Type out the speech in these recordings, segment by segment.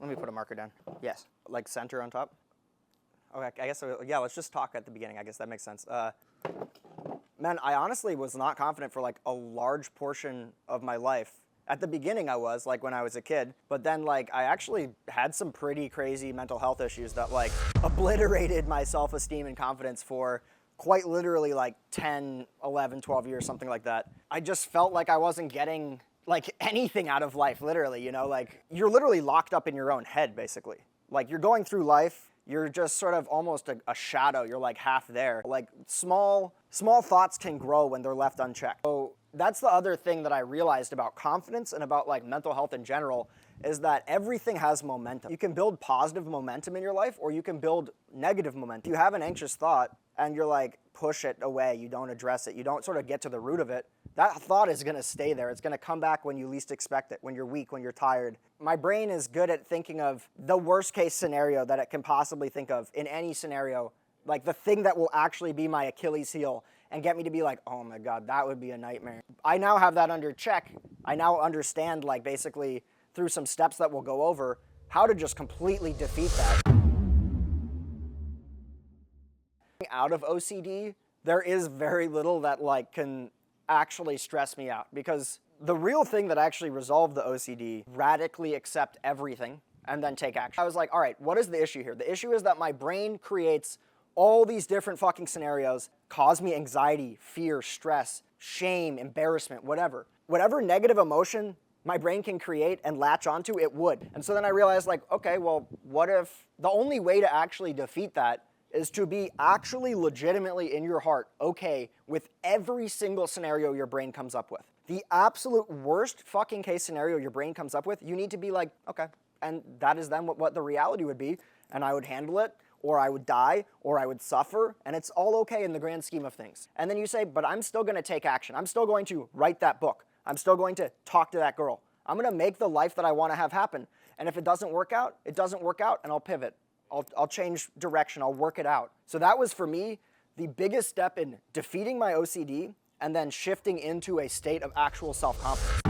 Let me put a marker down. Yes, like center on top. Okay, I guess, yeah, let's just talk at the beginning. I guess that makes sense. Man, I honestly was not confident for like a large portion of my life. At the beginning I was, like when I was a kid, but then like I actually had some pretty crazy mental health issues that like obliterated my self-esteem and confidence for quite literally like 10, 11, 12 years, something like that. I just felt like I wasn't getting like anything out of life, literally, you know, like you're literally locked up in your own head, basically. Like you're going through life, you're just sort of almost a shadow, you're like half there. Like small thoughts can grow when they're left unchecked. So that's the other thing that I realized about confidence and about like mental health in general, is that everything has momentum. You can build positive momentum in your life, or you can build negative momentum. If you have an anxious thought and you're like, push it away, you don't address it, you don't sort of get to the root of it, that thought is gonna stay there. It's gonna come back when you least expect it, when you're weak, when you're tired. My brain is good at thinking of the worst case scenario that it can possibly think of in any scenario, like the thing that will actually be my Achilles heel and get me to be like, oh my God, that would be a nightmare. I now have that under check. I now understand, like basically through some steps that we'll go over, how to just completely defeat that. Out of OCD, there is very little that like can actually stress me out, because the real thing that actually resolved the OCD, radically accept everything and then take action. I was like, all right, what is the issue here? The issue is that my brain creates all these different fucking scenarios, cause me anxiety, fear, stress, shame, embarrassment, whatever. Whatever negative emotion my brain can create and latch onto, it would. And so then I realized like, okay, well, what if the only way to actually defeat that is to be actually legitimately in your heart okay with every single scenario your brain comes up with. The absolute worst fucking case scenario your brain comes up with, you need to be like, okay, and that is then what the reality would be, and I would handle it, or I would die, or I would suffer, and it's all okay in the grand scheme of things. And then you say, but I'm still gonna take action. I'm still going to write that book. I'm still going to talk to that girl. I'm gonna make the life that I wanna have happen. And if it doesn't work out, it doesn't work out, and I'll pivot. I'll change direction, I'll work it out. So that was for me the biggest step in defeating my OCD and then shifting into a state of actual self-confidence.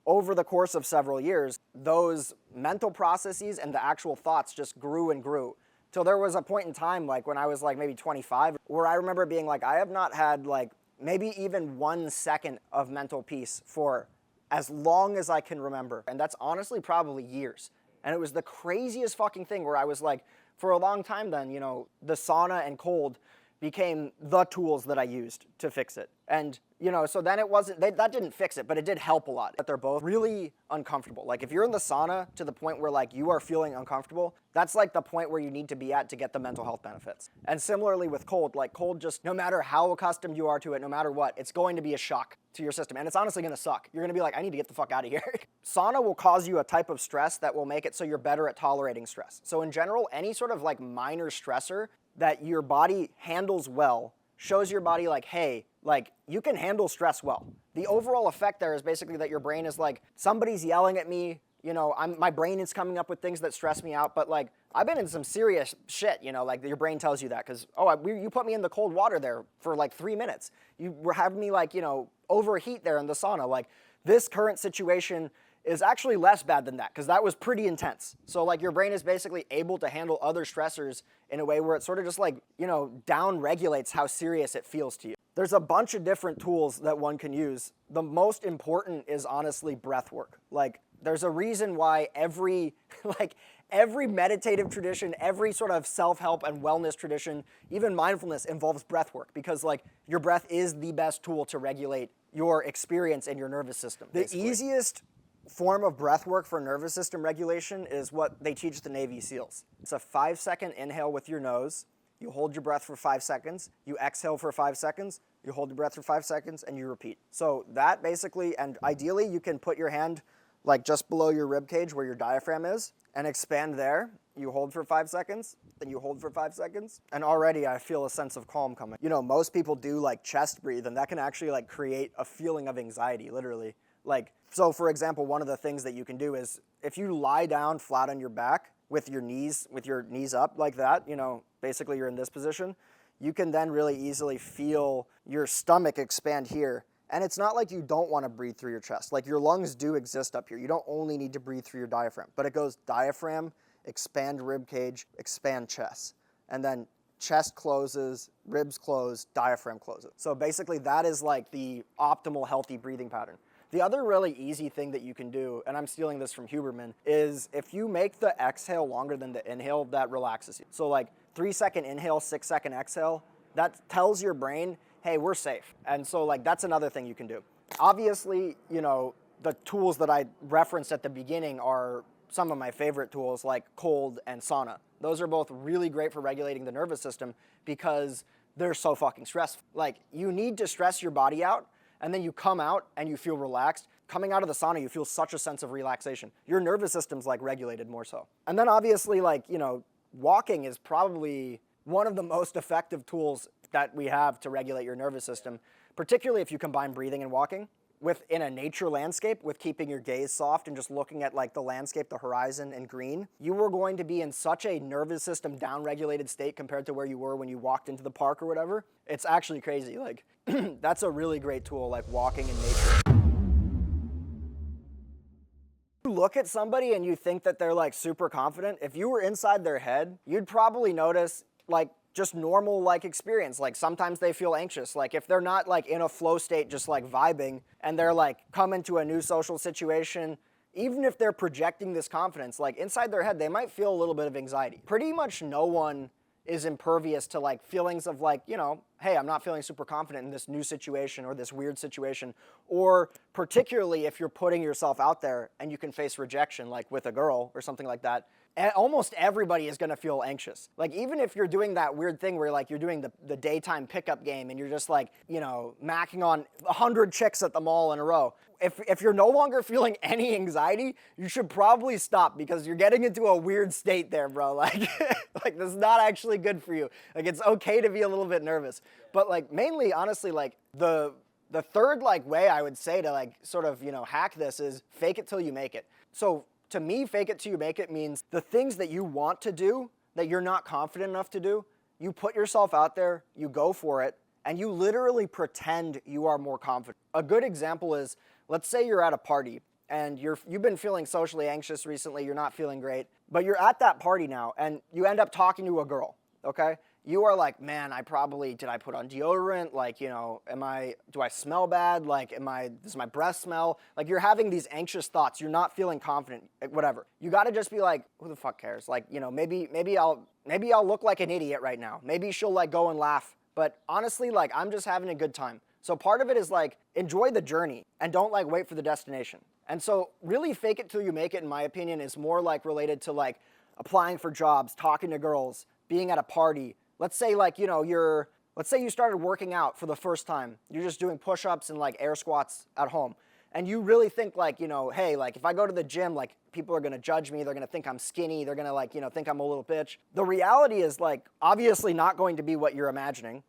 Over the course of several years, those mental processes and the actual thoughts just grew and grew. Till there was a point in time, like when I was like maybe 25, where I remember being like, I have not had like maybe even 1 second of mental peace for as long as I can remember. And that's honestly probably years. And it was the craziest fucking thing where I was like, for a long time then, you know, the sauna and cold became the tools that I used to fix it. And, you know, so then it wasn't, that didn't fix it, but it did help a lot. But they're both really uncomfortable. Like if you're in the sauna to the point where like you are feeling uncomfortable, that's like the point where you need to be at to get the mental health benefits. And similarly with cold, like cold just, no matter how accustomed you are to it, no matter what, it's going to be a shock to your system. And it's honestly gonna suck. You're gonna be like, I need to get the fuck out of here. Sauna will cause you a type of stress that will make it so you're better at tolerating stress. So in general, any sort of like minor stressor that your body handles well shows your body like, hey, like you can handle stress well. The overall effect there is basically that your brain is like, somebody's yelling at me, you know, my brain is coming up with things that stress me out, but like I've been in some serious shit, you know, like your brain tells you that because, you put me in the cold water there for like 3 minutes. You were having me like, you know, overheat there in the sauna. Like this current situation is actually less bad than that because that was pretty intense. So like your brain is basically able to handle other stressors in a way where it sort of just like, you know, down regulates how serious it feels to you. There's a bunch of different tools that one can use. The most important is honestly breath work. Like there's a reason why every meditative tradition, every sort of self-help and wellness tradition, even mindfulness involves breath work because like your breath is the best tool to regulate your experience in your nervous system. Basically. The easiest form of breath work for nervous system regulation is what they teach the Navy SEALs. It's a 5-second inhale with your nose. You hold your breath for 5 seconds. You exhale for 5 seconds. You hold your breath for 5 seconds and you repeat. So that basically, and ideally you can put your hand like just below your rib cage where your diaphragm is and expand there. You hold for 5 seconds, then you hold for 5 seconds. And already I feel a sense of calm coming. You know, most people do like chest breathe and that can actually like create a feeling of anxiety, literally. Like, so for example, one of the things that you can do is if you lie down flat on your back with your knees up like that, you know, basically you're in this position, you can then really easily feel your stomach expand here And it's not like you don't want to breathe through your chest. Like your lungs do exist up here. You don't only need to breathe through your diaphragm, but it goes diaphragm, expand rib cage, expand chest. And then chest closes, ribs close, diaphragm closes. So basically that is like the optimal healthy breathing pattern. The other really easy thing that you can do, and I'm stealing this from Huberman, is if you make the exhale longer than the inhale, that relaxes you. So like 3-second inhale, 6-second exhale, that tells your brain, hey, we're safe. And so like that's another thing you can do. Obviously, you know, the tools that I referenced at the beginning are some of my favorite tools like cold and sauna. Those are both really great for regulating the nervous system because they're so fucking stressful. Like you need to stress your body out and then you come out and you feel relaxed. Coming out of the sauna, you feel such a sense of relaxation. Your nervous system's like regulated more so. And then obviously like, you know, walking is probably one of the most effective tools that we have to regulate your nervous system, particularly if you combine breathing and walking in a nature landscape with keeping your gaze soft and just looking at like the landscape, the horizon and green. You are going to be in such a nervous system down-regulated state compared to where you were when you walked into the park or whatever. It's actually crazy. Like that's a really great tool, like walking in nature. You look at somebody and you think that they're like super confident. If you were inside their head, you'd probably notice like just normal like experience. Like sometimes they feel anxious. Like if they're not like in a flow state, just like vibing and they're like come into a new social situation, even if they're projecting this confidence, like inside their head, they might feel a little bit of anxiety. Pretty much no one is impervious to like feelings of like, you know, hey, I'm not feeling super confident in this new situation or this weird situation, or particularly if you're putting yourself out there and you can face rejection, like with a girl or something like that. Almost everybody is going to feel anxious. Like even if you're doing that weird thing where like you're doing the daytime pickup game and you're just like, you know, macking on 100 chicks at the mall in a row. If you're no longer feeling any anxiety, you should probably stop because you're getting into a weird state there, bro. Like, like this is not actually good for you. Like it's okay to be a little bit nervous. But like mainly, honestly, like the third like way I would say to like sort of, you know, hack this is fake it till you make it. So to me, fake it till you make it means the things that you want to do that you're not confident enough to do, you put yourself out there, you go for it, and you literally pretend you are more confident. A good example is, let's say you're at a party and you've been feeling socially anxious recently, you're not feeling great, but you're at that party now and you end up talking to a girl, okay? You are like, man, did I put on deodorant? Like, you know, do I smell bad? Like, does my breath smell? Like you're having these anxious thoughts. You're not feeling confident, whatever. You got to just be like, who the fuck cares? Like, you know, maybe I'll look like an idiot right now. Maybe she'll like go and laugh. But honestly, like I'm just having a good time. So part of it is like, enjoy the journey and don't like wait for the destination. And so really fake it till you make it, in my opinion, is more like related to like applying for jobs, talking to girls, being at a party. Let's say like, you know, let's say you started working out for the first time. You're just doing push-ups and like air squats at home. And you really think like, you know, hey, like if I go to the gym, like people are gonna judge me. They're gonna think I'm skinny. They're gonna like, you know, think I'm a little bitch. The reality is like, obviously not going to be what you're imagining.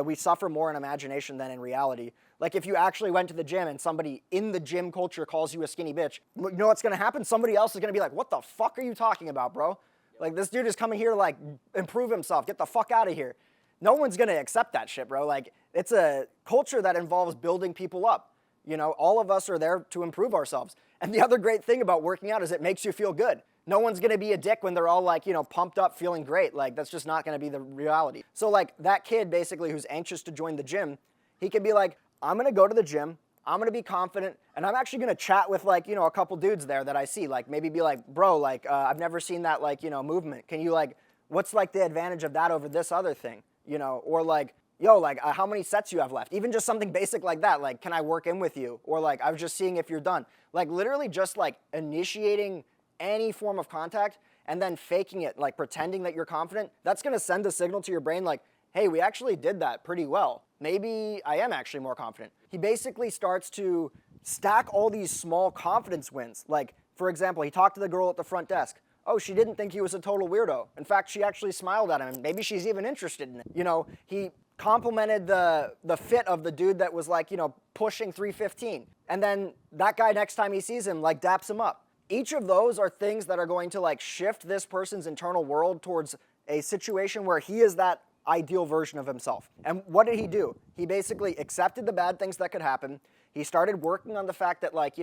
We suffer more in imagination than in reality. Like if you actually went to the gym and somebody in the gym culture calls you a skinny bitch, you know what's gonna happen? Somebody else is gonna be like, what the fuck are you talking about, bro? Like, this dude is coming here to, like, improve himself. Get the fuck out of here. No one's going to accept that shit, bro. Like, it's a culture that involves building people up. You know, all of us are there to improve ourselves. And the other great thing about working out is it makes you feel good. No one's going to be a dick when they're all, like, you know, pumped up, feeling great. Like, that's just not going to be the reality. So, like, that kid, basically, who's anxious to join the gym, he could be like, I'm going to go to the gym. I'm going to be confident, and I'm actually going to chat with, like, you know, a couple dudes there that I see. Like, maybe be like, bro, like, I've never seen that, like, you know, movement. Can you, like, what's, like, the advantage of that over this other thing? You know, or, like, yo, like, how many sets you have left? Even just something basic like that. Like, can I work in with you? Or, like, I was just seeing if you're done. Like, literally just, like, initiating any form of contact and then faking it, like, pretending that you're confident. That's going to send a signal to your brain, like, hey, we actually did that pretty well. Maybe I am actually more confident. He basically starts to stack all these small confidence wins. Like, for example, he talked to the girl at the front desk. Oh, she didn't think he was a total weirdo. In fact, she actually smiled at him, and maybe she's even interested in it. You know, he complimented the fit of the dude that was like, you know, pushing 315. And then that guy, next time he sees him, like daps him up. Each of those are things that are going to like shift this person's internal world towards a situation where he is that ideal version of himself. And what did he do? He basically accepted the bad things that could happen. He started working on the fact that, like,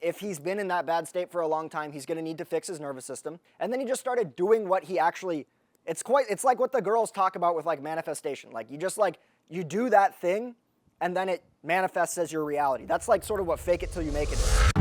if he's been in that bad state for a long time, he's going to need to fix his nervous system. And then he just started doing what he actually, it's like what the girls talk about with like manifestation. Like you do that thing and then it manifests as your reality. That's like sort of what fake it till you make it is.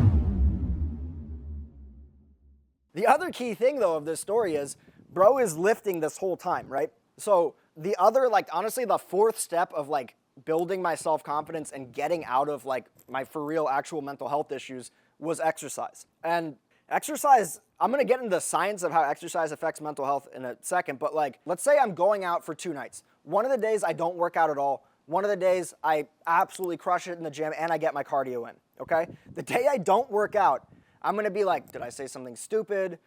The other key thing though of this story is bro is lifting this whole time, right? So the other, like, honestly, the fourth step of like building my self-confidence and getting out of like my for real actual mental health issues was exercise. And exercise, I'm gonna get into the science of how exercise affects mental health in a second, but like, let's say I'm going out for 2 nights. One of the days I don't work out at all. One of the days I absolutely crush it in the gym and I get my cardio in, okay? The day I don't work out, I'm gonna be like, did I say something stupid?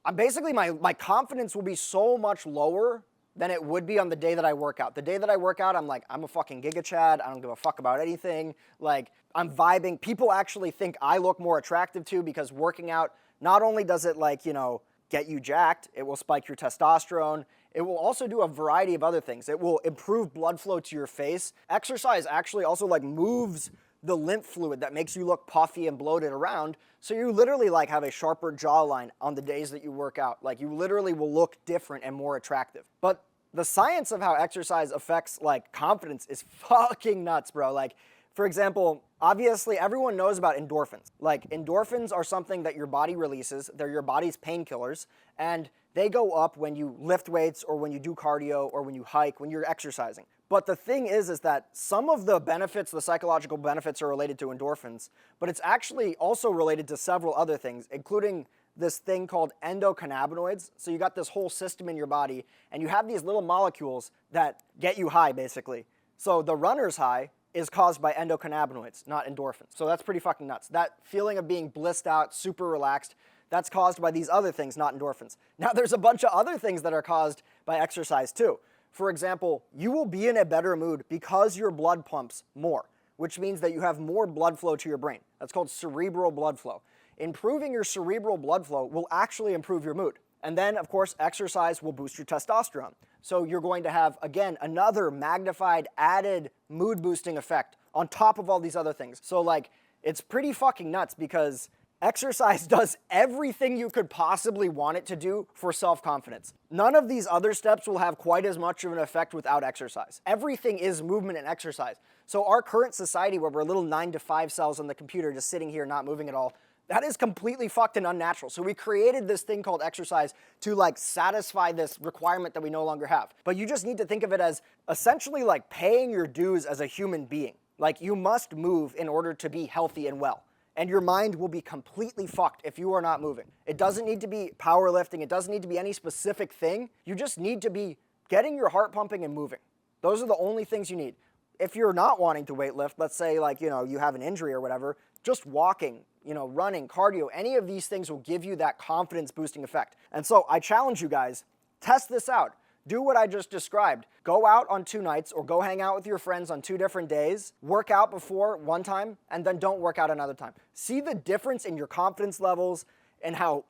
I'm basically, my confidence will be so much lower than it would be on the day that I work out. The day that I work out, I'm like, I'm a fucking Giga Chad. I don't give a fuck about anything. Like, I'm vibing. People actually think I look more attractive too because working out, not only does it like, get you jacked, it will spike your testosterone. It will also do a variety of other things. It will improve blood flow to your face. Exercise actually also like moves the lymph fluid that makes you look puffy and bloated around. So you literally like have a sharper jawline on the days that you work out. Like you literally will look different and more attractive. But the science of how exercise affects like confidence is fucking nuts, bro. Like, for example, obviously everyone knows about endorphins. Like endorphins are something that your body releases. They're your body's painkillers, and they go up when you lift weights or when you do cardio or when you hike, when you're exercising. But the thing is that some of the benefits, the psychological benefits, are related to endorphins, but it's actually also related to several other things, including this thing called endocannabinoids. So you got this whole system in your body, and you have these little molecules that get you high, basically. So the runner's high is caused by endocannabinoids, not endorphins. So that's pretty fucking nuts. That feeling of being blissed out, super relaxed, that's caused by these other things, not endorphins. Now there's a bunch of other things that are caused by exercise too. For example, you will be in a better mood because your blood pumps more, which means that you have more blood flow to your brain. That's called cerebral blood flow. Improving your cerebral blood flow will actually improve your mood. And then, of course, exercise will boost your testosterone. So you're going to have, again, another magnified, added mood-boosting effect on top of all these other things. So, like, it's pretty fucking nuts because exercise does everything you could possibly want it to do for self-confidence. None of these other steps will have quite as much of an effect without exercise. Everything is movement and exercise. So our current society, where we're little 9-to-5 cells on the computer just sitting here not moving at all, that is completely fucked and unnatural. So we created this thing called exercise to like satisfy this requirement that we no longer have. But you just need to think of it as essentially like paying your dues as a human being. Like you must move in order to be healthy and well. And your mind will be completely fucked if you are not moving. It doesn't need to be powerlifting. It doesn't need to be any specific thing. You just need to be getting your heart pumping and moving. Those are the only things you need. If you're not wanting to weight lift, let's say like, you have an injury or whatever, just walking, running, cardio, any of these things will give you that confidence boosting effect. And so I challenge you guys, test this out. Do what I just described. Go out on 2 nights or go hang out with your friends on 2 different days. Work out before one time and then don't work out another time. See the difference in your confidence levels and how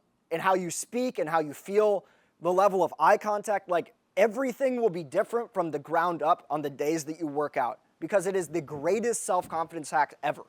you speak and how you feel, the level of eye contact. Like everything will be different from the ground up on the days that you work out because it is the greatest self-confidence hack ever.